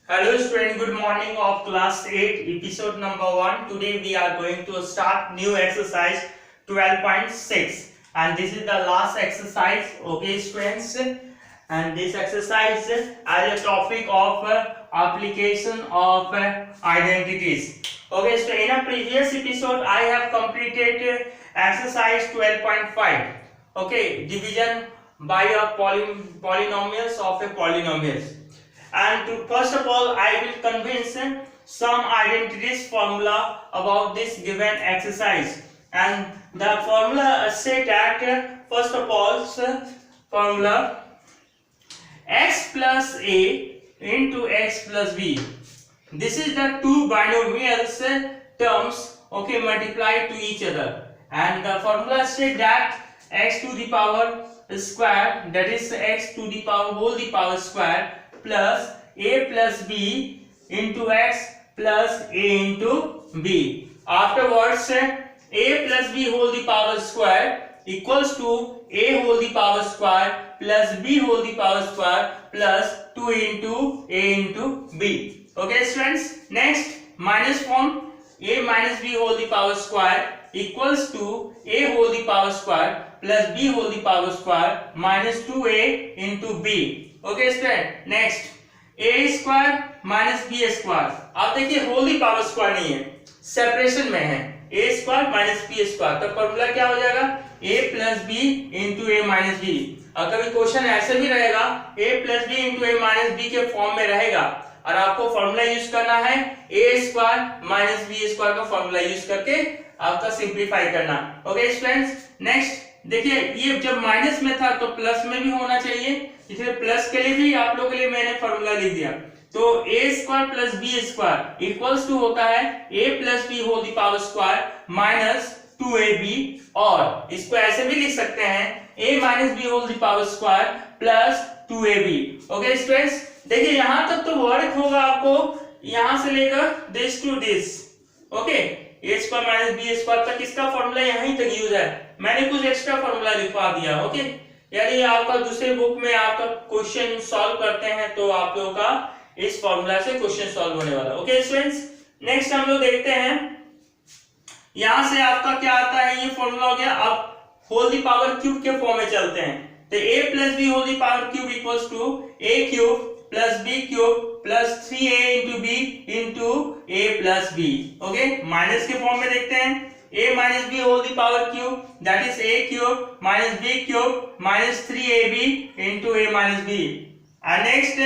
Hello student, good morning of class 8 episode number 1. Today we are going to start new exercise 12.6 and this is the last exercise, okay students, and this exercise as a topic of application of identities. Okay, so in a previous episode I have completed exercise 12.5, okay, division by a polynomials of a polynomials. And first of all I will convince some identities formula about this given exercise, and the formula say that first of all formula x plus a into x plus b, this is the two binomials terms, okay, multiplied to each other, and the formula say that x to the power square, that is x to the power whole the power square, plus a plus b into x plus a into b. Afterwards a plus b whole the power square equals to a whole the power square plus b whole the power square plus 2 into a into b. Okay students, next minus form a minus b whole the power square equals to a whole the power square plus b whole the power square minus 2a into b. Okay student, next a square minus B square, आप देखिए whole the power square नहीं है, separation में है, A square minus B square, तो formula क्या हो जाएगा a plus B into A minus B. और कभी क्वेश्चन ऐसे भी रहेगा a plus B into A minus B के फॉर्म में रहेगा और आपको फॉर्मूला यूज करना है a square minus B square का फॉर्मूला यूज करके आपका सिंप्लीफाई करना। ओके स्टूडेंट्स, नेक्स्ट देखिए ये जब माइनस में था तो प्लस में भी होना चाहिए, इसलिए प्लस के लिए भी आप लोगों के लिए मैंने फॉर्मूला लिख दिया। तो a square plus B square equals to होता है a plus B whole the power square minus 2ab, और इसको ऐसे भी लिख सकते हैं a minus B whole the power square plus 2ab। Okay students, देखिए यहां तक तो वर्क होगा आपको, यहां से लेकर this to this, okay, a square minus B square तक इसका फॉर्मूला यहीं तक यूज है, मैंने कुछ एक्स्ट्रा फॉर्मूला लिखवा दिया। ओके, यानी आपका दूसरे बुक में आपका क्वेश्चन सॉल्व करते हैं तो आप लोगों का इस फॉर्मूला से क्वेश्चन सॉल्व होने वाला। ओके स्टूडेंट्स, नेक्स्ट हम लोग देखते हैं, यहां से आपका क्या आता है, ये फॉर्मूला हो गया। अब होल दी पावर क्यूब के फॉर्म में चलते हैं, तो a plus B whole the power cube equals to a cube plus B cube plus 3a into B into a plus B. Okay, minus के फॉर्म में देखते हैं a minus b whole the power cube, that is a cube minus b cube minus 3ab into a minus b, and next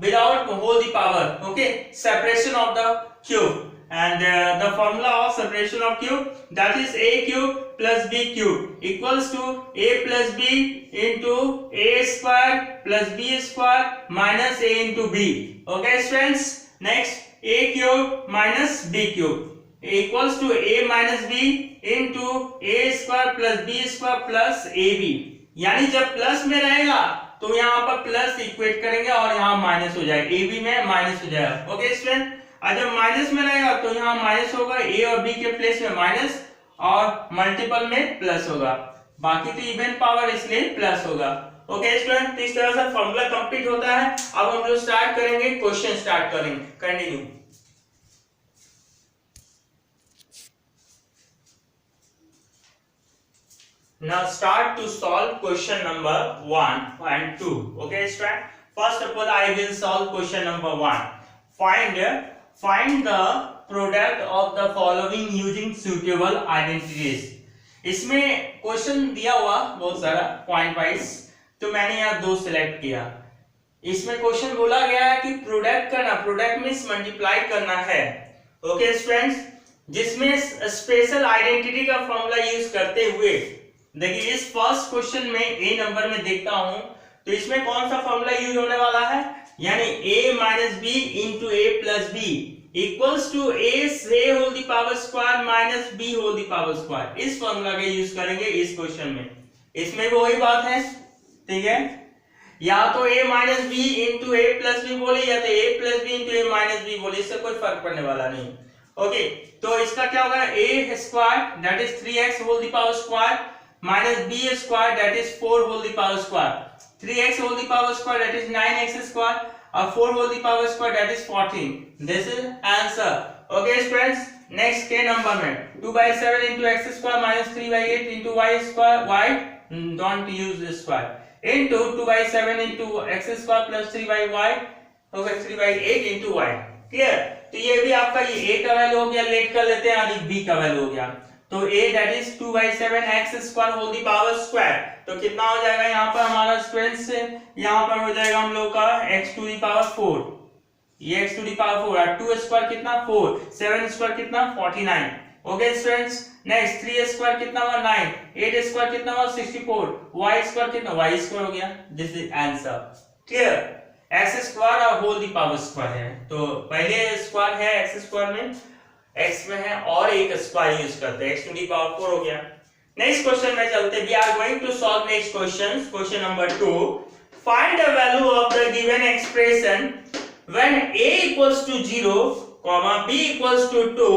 without whole the power, okay, separation of the cube, and the formula of separation of cube, that is a cube plus b cube equals to a plus b into a square plus b square minus a into b. Okay friends, next a cube minus b cube equals to a minus b into a square plus b square plus ab, यानी जब plus में रहेगा तो यहाँ पर plus equate करेंगे और यहाँ माइनस हो जाएगा, ab में माइनस हो जाएगा। ओके स्टूडेंट, और जब माइनस में रहेगा तो यहाँ माइनस होगा, a और b के प्लेस में माइनस और मल्टीपल में प्लस होगा, बाकी तो इवन पावर इसलिए प्लस होगा। ओके स्टूडेंट, इस तरह से फॉर्मूला कंप्लीट होता है। अब हम लोग स्टार्ट करेंगे, क्वेश्चन स्टार्ट करेंगे, continue. Now start to solve question number 1 and 2. Okay student, first of all I will solve question number 1. Find the product of the following using suitable identities. इसमें question दिया हुआ बहुत सारा point wise, तो मैंने यहाँ दो सिलेक्ट किया। इसमें क्वेश्चन बोला गया है कि प्रोडक्ट करना, प्रोडक्ट मींस मल्टीप्लाई करना है। ओके स्टूडेंट्स, जिसमें स्पेशल आइडेंटिटी का फॉर्मूला यूज करते हुए, देखिए इस फर्स्ट क्वेश्चन में ए नंबर में देखता हूं तो इसमें कौन सा फॉर्मूला यूज होने वाला है, यानी a minus B into A plus B equals to A whole the power square minus B whole the power square, इस फॉर्मूला का यूज करेंगे इस क्वेश्चन में। इसमें भी वही बात है, ठीक है, या तो a minus B into A plus B बोले या तो a plus B into A minus B बोले, इससे कोई फर्क पड़ने वाला नहीं। ओके, तो इसका क्या होगा, a square that is 3x whole the power square minus b square that is 4 whole the power square, 3x whole the power square that is 9x square 4 whole the power square that is 14. This is answer. Okay students, next k number में 2/7 into x square minus 3/8 into y square, y don't use this square, into 2/7 into x square plus 3/y, okay 3/8 into y. Clear? तो ये भी आपका ये a का value हो गया, late कर लेते हैं, आदि b का वैल्यू हो गया, तो a that is 2/7 x square whole the power square, तो कितना हो जाएगा यहाँ पर हमारा स्टूडेंट्स, यहाँ पर हो जाएगा हम लोग का x टू दी पावर 4, ये x टू दी पावर 4 और 2 स्क्वायर कितना 4, 7 स्क्वायर कितना 49. ओके स्टूडेंट्स, नेक्स्ट 3 स्क्वायर कितना हुआ 9, 8 स्क्वायर कितना हुआ 64, y स्क्वायर कितना y स्क्वायर हो गया. This is answer. Clear? x square और होल दी पावर स्क्वायर है, तो पहले स्क्वायर है x स्क्वायर में, x में है और एक स्क्वायर यूज करते हैं, x टू दी पावर 4 हो गया. नेक्स्ट क्वेश्चन में चलते हैं. We are going to solve next question. Question number 2. Find the value of the given expression when a equals to 0, b equals to 2,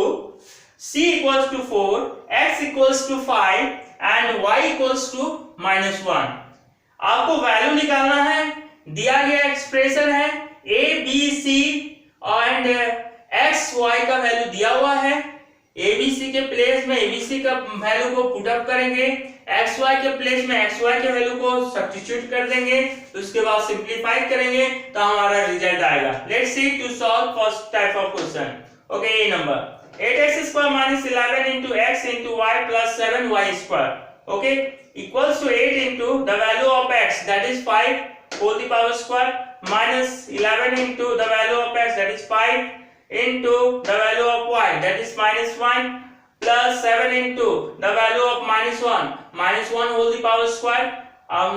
c equals to 4, x equals to 5 and y equals to -1. आपको value निकालना है. दिया गया expression है a b c and x y का value दिया हुआ है. abc के प्लेस में abc का वैल्यू को पुट अप करेंगे, xy के प्लेस में xy के वैल्यू को सब्स्टिट्यूट कर देंगे, तो उसके बाद सिंपलीफाई करेंगे तो हमारा रिजल्ट आएगा. Let's see to solve first type of question. Okay, A number 8x square minus 11 into x into y plus 7y square, okay, equals to 8 into the value of x that is 5 whole the power square minus 11 into the value of x that is 5 into the value of y that is -1 plus 7 into the value of -1 whole the power square.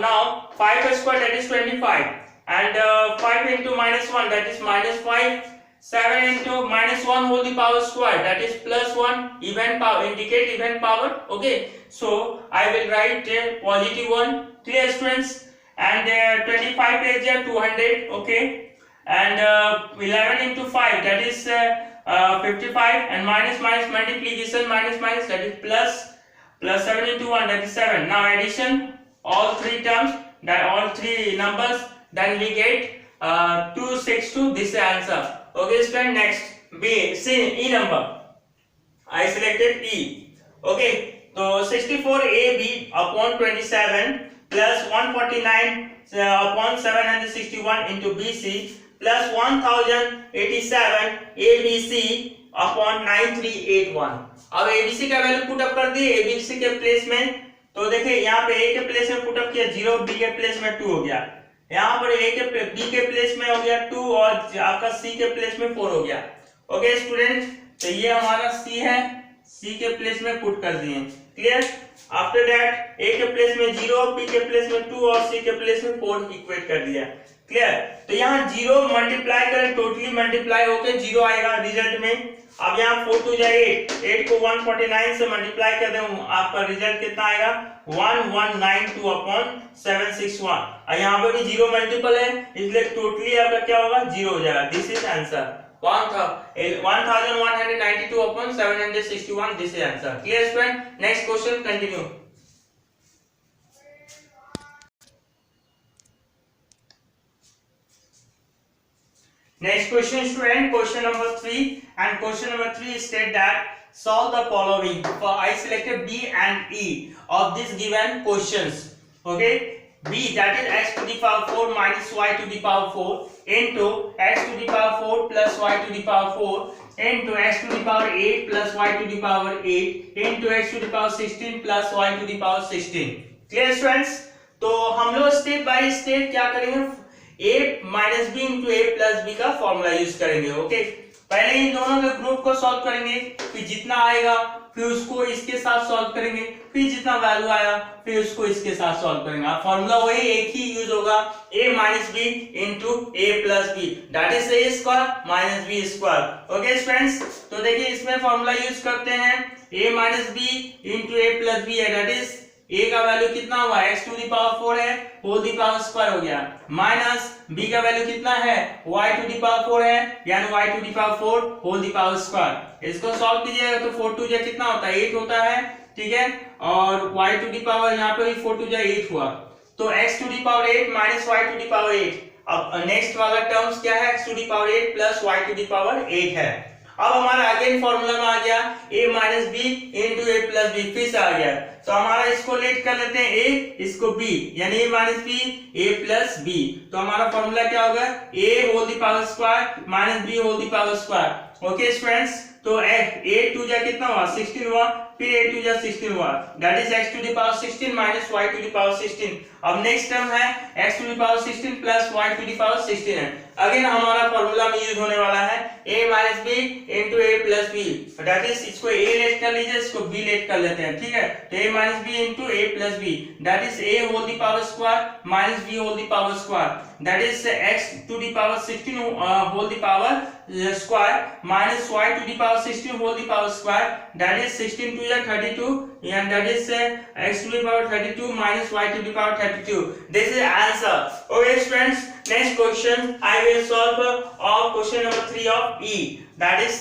Now 5 square that is 25 and 5 into -1 that is -5, 7 into -1 whole the power square that is +1, even power, indicate even power. Okay, so I will write +1. Clear students? And 25 is 200. Okay, and 11 into 5 that is 55 and minus multiplication minus that is plus 7 into 1 that is 7. Now addition all three terms, that all three numbers, then we get 262. This is answer. Okay student, next B, C, E number. I selected E. Okay, so 64AB upon 27 plus 149 upon 761 into BC plus 1087 ABC upon 9381. अब ABC का value put up कर दिए ABC के place में, तो देखिए यहाँ पे A के प्लेस में पुट अप किया 0, B के प्लेस में 2 हो गया, यहाँ पर B के प्लेस में हो गया 2 और आपका C के प्लेस में 4 हो गया. ओके स्टूडेंट, तो ये हमारा C है, C के प्लेस में पुट कर दिए. क्लियर? आफ्टर दैट A के प्लेस में 0, B के प्लेस में 2 और C के प्लेस में 4 इक्वेट कर दिया. क्लियर? तो यहाँ 0 मल्टीप्लाई करें, टोटली मल्टीप्लाई होकर 0 आएगा रिजल्ट में. अब यहाँ 4 2 जा 8 को 149 से मल्टीप्लाई कर दें, आपका रिजल्ट कितना आएगा 1192 अपॉन 761. यहाँ पर भी 0 मल्टीपल है, इसलिए टोटली आपका क्या होगा 0 हो जाएगा. This is answer 1192 upon 761. This is answer. Clear student? Next question, continue. Next question student, question number 3, and question number 3 state that solve the following. For I selected B and E of these given questions. Okay, B that is x to the power 4 minus y to the power 4 into x to the power 4 plus y to the power 4 into x to the power 8 plus y to the power 8 into x to the power 16 plus y to the power 16. Clear students? तो हम लोग step by step क्या करेंगे, a minus b into a plus b का formula use करेंगे. Okay, पहले इन दोनों के ग्रुप को सॉल्व करेंगे, फिर जितना आएगा फिर उसको इसके साथ सॉल्व करेंगे, फिर जितना वैल्यू आया फिर उसको इसके साथ सॉल्व करेंगे. अब फॉर्मूला वही एक ही यूज होगा, a minus b into a plus b that is a square minus b square. Okay friends, तो देखिए इसमें फॉर्मूला यूज करते हैं a minus b into a plus b है, that is a का वैल्यू कितना हुआ x टू दी पावर 4 है, होल दी पावर स्क्वायर हो गया, माइनस b का वैल्यू कितना है y टू दी पावर 4 है, यानी y to the power 4 whole the power square. इसको सॉल्व कीजिएगा तो 4 टू जा कितना होता है 8 होता है. ठीक है, और y टू दी पावर यहाँ पे 4 टू जा 8 हुआ, तो x to the power 8 minus y to the power 8. अब नेक्स्ट वाला टर्म्स क्या है, x to the power 8 plus y to the power 8 है। अब हमारा अगेन फॉर्मूला में आ गया a minus B into A plus B, फिर से आ गया। तो हमारा इसको लेट कर लेते हैं a, इसको b, यानी a minus B a plus b। तो हमारा फॉर्मूला क्या होगा, a whole the power square minus b whole the power square. Okay students, तो a टू जा कितना हुआ 16 हुआ, फिर a टू जा 16 हुआ, that is x to the power 16 minus y to the power 16। अब नेक्स्ट टर्म है x to the power 16 plus y to the power 16 है। अगेन हमारा फॉर्मूला में यूज होने वाला है a minus b into a plus b, that is इसको a late कर लीजिए, इसको b लेट कर लेते हैं, ठीक है। तो a minus b into a plus b, that is a whole the power square minus b whole the power square, that is x to the power 16 whole the power square minus y to the power 16 whole the power square, that is 16 टू जा 32 and that is x to the power 32 minus y to the power 32. This is answer. Okay students, next question I will solve of question number 3 of E, that is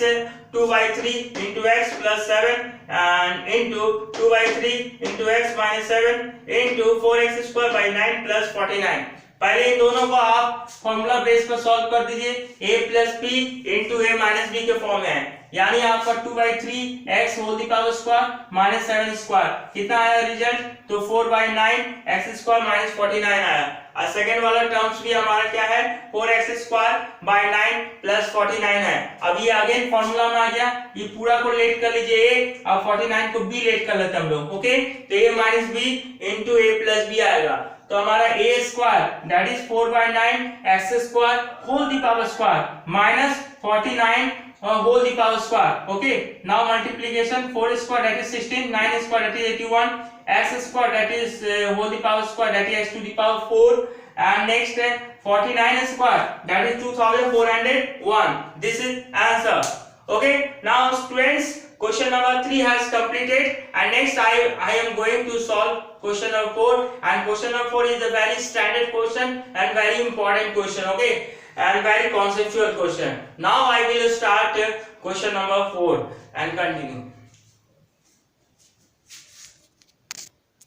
2 by 3 into x plus 7 and into 2 by 3 into x minus 7 into 4x square by 9 plus 49। पहले इन दोनों को आप formula base पर solve कर दीजिए, a plus B into A minus B के form में है, यानी आपका 2/3 x whole the power square minus 7 square, कितना आया रिजल्ट, तो 4/9 x स्क्वायर माइनस 49 आया। और सेकंड वाला टर्म्स भी हमारा क्या है, 4x स्क्वायर बाय 9 प्लस 49 है। अब ये अगेन फॉर्मूला में आ गया, ये पूरा को लेट कर लीजिए a और 49 को b लेट कर लेते हैं हम लोग। ओके, तो a minus b into A plus B आएगा, तो हमारा a square that is 4/9 x square whole the power square minus 49 whole the power square। Okay, now multiplication 4 square that is 16, 9 square that is 81, x square that is whole the power square that is x to the power 4, and next 49 square that is 2401। This is answer। Okay, now students, question number 3 has completed, and next I am going to solve question number 4, and question number 4 is a very standard question and very important question, okay, and very conceptual question। Now I will start question number 4 and continue।